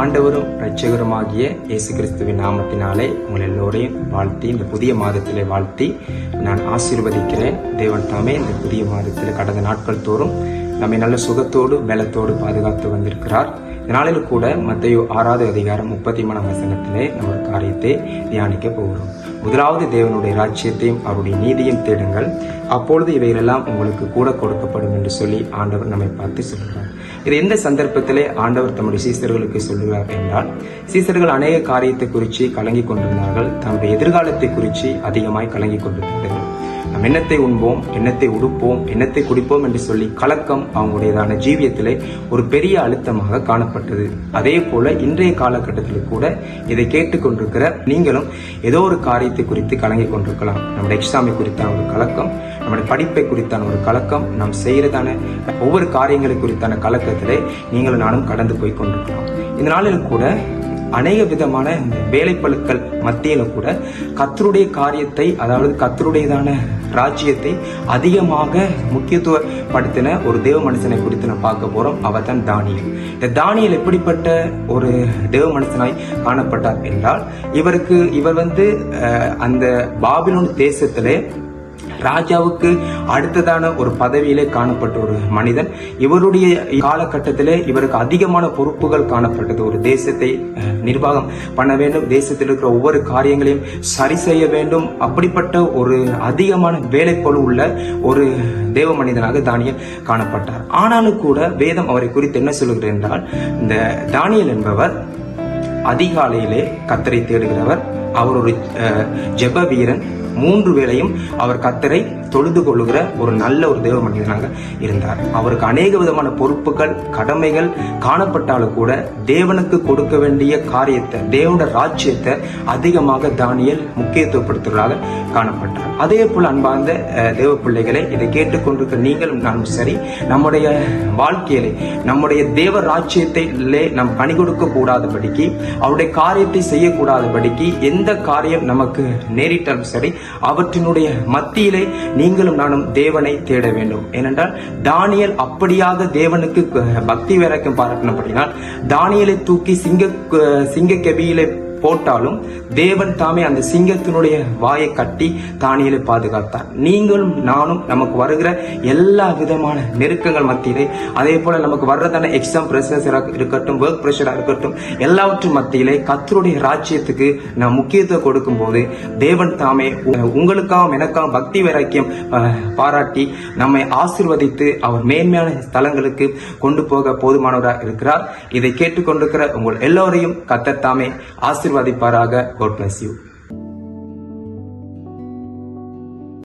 ஆண்டவரும் இரட்சகருமாகிய இயேசு கிறிஸ்துவின் நாமத்தினாலே உங்கள் எல்லோரையும் வாழ்த்தி இந்த புதிய மாதத்திலே வாழ்த்தி நான் ஆசீர்வதிக்கிறேன். தேவன் தாமே இந்த புதிய மாதத்தில் கடந்த நாட்கள் தோறும் நம்மை நல்ல சுகத்தோடு பலத்தோடு பாதுகாத்து வந்திருக்கிறார். இதனாலும் கூட மத்தேயு 6வது அதிகாரம் 33ஆம் வசனத்திலே நம்ம ஒரு காரியத்தை தியானிக்க போகிறோம். முதலாவது தேவனுடைய ராஜ்யத்தையும் அவருடைய நீதியும் தேடுங்கள், அப்பொழுது இவைகளெல்லாம் உங்களுக்கு கூட கொடுக்கப்படும் என்று சொல்லி ஆண்டவர் நம்மை பார்த்து சொல்கிறார். இது எந்த சந்தர்ப்பத்திலே ஆண்டவர் தம்முடைய சீசர்களுக்கு சொல்லுகிறார் என்றால், சீசர்கள் அநேக காரியத்தை குறித்து கலங்கி கொண்டிருந்தார்கள். தன்னுடைய எதிர்காலத்தை குறித்து அதிகமாய் கலங்கி கொண்டிருந்தார்கள். நாம் என்னத்தை உண்போம், என்னத்தை உடுப்போம், என்னத்தை குடிப்போம் என்று சொல்லி கலக்கம் அவங்களுடையதான ஜீவியத்திலே ஒரு பெரிய அழுத்தமாக காணப்பட்டது. அதே போல இன்றைய காலகட்டத்தில் கூட இதை கேட்டுக்கொண்டிருக்கிற நீங்களும் ஏதோ ஒரு காரியத்தை குறித்து கலங்கி கொண்டிருக்கலாம். நம்முடைய எக்ஸாமை குறித்தான ஒரு கலக்கம், நம்முடைய படிப்பை குறித்தான ஒரு கலக்கம், நாம் செய்யறதான ஒவ்வொரு காரியங்களை குறித்தான கலக்கத்திலே நீங்களும் நானும் கடந்து போய் கொண்டிருக்கலாம். இந்த நாளில் கூட அநேக விதமான இந்த வேலைப்பளுக்கள் மத்தியில கூட கர்த்தருடைய காரியத்தை, அதாவது கர்த்தருடையதான ராஜ்யத்தை அதிகமாக முக்கியத்துவப்படுத்தின ஒரு தேவ மனுஷனை குறித்து நான் பார்க்க போறோம். அவர் தான் தானியேல். இந்த தானியேல் எப்படிப்பட்ட ஒரு தேவ மனுஷனாய் காணப்பட்டார் என்றால், இவர் அந்த பாபிலோன் தேசத்திலே ராஜாவுக்கு அடுத்ததான ஒரு பதவியிலே காணப்பட்ட ஒரு மனிதன். இவருடைய காலகட்டத்திலே இவருக்கு அதிகமான பொறுப்புகள் காணப்பட்டது. ஒரு தேசத்தை நிர்வாகம் பண்ண வேண்டும், தேசத்தில் இருக்கிற ஒவ்வொரு காரியங்களையும் சரி செய்ய வேண்டும். அப்படிப்பட்ட ஒரு அதிகமான வேலைப்பளு உள்ள ஒரு தேவ மனிதனாக தானியேல் காணப்பட்டார். ஆனாலும் கூட வேதம் அவரை குறித்து என்ன சொல்லுகிறது என்றால், இந்த தானியேல் என்பவர் அதிகாலையிலே கர்த்தரை தேடுகிறவர். அவர் ஒரு ஜெப வீரன். 3 வேளையும் அவர் கர்த்தரை தொழுது கொள்ளுகிற ஒரு நல்ல ஒரு தேவ மனிதனாக இருந்தார். அவருக்கு அநேக விதமான பொறுப்புகள், கடமைகள் காணப்பட்டாலும் கூட தேவனுக்கு கொடுக்க வேண்டிய காரியத்தை, தேவனுடைய ராஜ்யத்தை அதிகமாக தானியேல் முக்கியத்துவப்படுத்துவதாக காணப்பட்டார். அதே போல அன்பார்ந்த தேவ பிள்ளைகளை, இதை கேட்டுக்கொண்டிருக்கிற நீங்களும் நானும் சரி, நம்முடைய வாழ்க்கையிலே நம்முடைய தேவ ராஜ்யத்திலே நாம் பணி கொடுக்க கூடாதபடிக்கு, அவருடைய காரியத்தை செய்யக்கூடாதபடிக்கு எந்த காரியம் நமக்கு நேரிட்டாலும் சரி, அவற்றினுடைய மத்தியிலே நீங்களும் நானும் தேவனை தேட வேண்டும். ஏனென்றால் தானியேல் அப்படியாக தேவனுக்கு பக்தி வைராக்கியம் பாராட்டினபடினால் தானியேலை தூக்கி சிங்க கெபியிலே போட்டாலும் தேவன் தாமே அந்த சிங்கத்தினுடைய வாயை கட்டி தானியேலை பாதுகாத்தார். நீங்களும் நானும் நமக்கு வருகிற எல்லா விதமான நெருக்கங்கள் மத்தியிலே, அதே போல நமக்கு வர்றதான எக்ஸாம் பிரஷரா இருக்கட்டும், ஒர்க் பிரஷரா இருக்கட்டும், எல்லாவற்றும் மத்தியிலே கர்த்தருடைய ராஜ்யத்துக்கு நாம் முக்கியத்துவம் கொடுக்கும் போது தேவன் தாமே உங்களுக்காகவும் எனக்காகவும் பக்தி வைராக்கியம் பாராட்டி நம்மை ஆசீர்வதித்து அவர் மேன்மையான ஸ்தலங்களுக்கு கொண்டு போக போதுமானவராக இருக்கிறார். இதை கேட்டுக்கொண்டிருக்கிற உங்கள் எல்லோரையும் கர்த்தர் தாமே ஆசீர்வதிப்பாராக. God bless you.